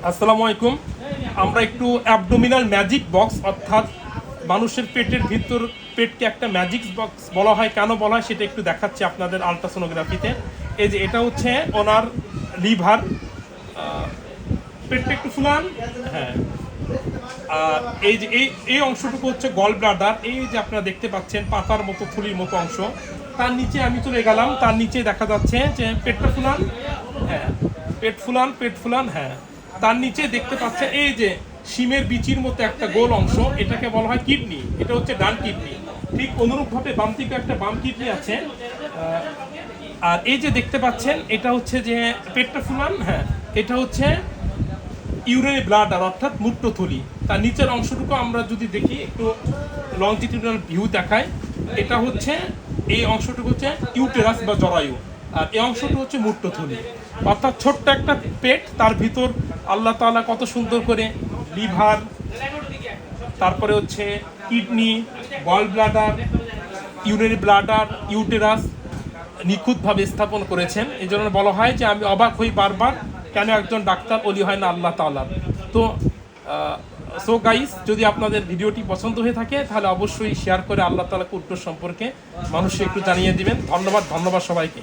আসসালামু আলাইকুম। আমরা একটু অ্যাবডোমিনাল ম্যাজিক বক্স অর্থাৎ মানুষের পেটের ভিতর, পেটকে একটা ম্যাজিক বক্স বলা হয়, কেন বলা হয় সেটা একটু দেখাচ্ছি আপনাদের আলট্রাসোনোগ্রাফিতে। এই যে এটা হচ্ছে ওনার লিভার, পেটটা একটু ফুলান। হ্যাঁ, আর এই যে এই অংশটুকু হচ্ছে গল ব্লাডার। এই যে আপনারা দেখতে পাচ্ছেন পাতার মতো থুলির মতো অংশ, তার নিচে আমি চলে গেলাম, তার নিচে দেখা যাচ্ছে যে পেটটা ফুলান। হ্যাঁ, পেট ফুলান, পেট ফুলান। হ্যাঁ, তার নিচে দেখতে পাচ্ছেন এই যে শিমের বিচির মতো একটা গোল অংশ, এটাকে বলা হয় কিডনি। এটা হচ্ছে ডান কিডনি। ঠিক অনুরূপভাবে বাম দিকে একটা বাম কিডনি আছে। আর এই যে দেখতে পাচ্ছেন এটা হচ্ছে যে পেটটা ফুলান। হ্যাঁ, এটা হচ্ছে ইউরিনারি ব্লাডার অর্থাৎ মূত্রথলি। তার নিচের অংশটুকু আমরা যদি দেখি, একটু লংজিটিউডাল ভিউ দেখায়, এটা হচ্ছে এই অংশটুকু হচ্ছে ইউটেরাস বা জরায়ু, আর এই অংশটুকু হচ্ছে মূত্রথলি। অর্থাৎ ছোট্ট একটা পেট, তার ভিতর আল্লাহ তাআলা কত সুন্দর করে লিভার, তারপরে হচ্ছে kidney, gall bladder, urinary bladder, uterus নিখুঁতভাবে স্থাপন করেছেন। এই জন্য বলা হয় যে আমি অবাক হই বারবার, কেন একজন ডাক্তার ওলি হয় না আল্লাহ তাআলার। তো সো গাইস, যদি আপনাদের ভিডিওটি পছন্দ হয়ে থাকে তাহলে অবশ্যই শেয়ার করে আল্লাহ তাআলা কুট্টোর সম্পর্কে মানুষকে একটু জানিয়ে দিবেন। ধন্যবাদ সবাইকে।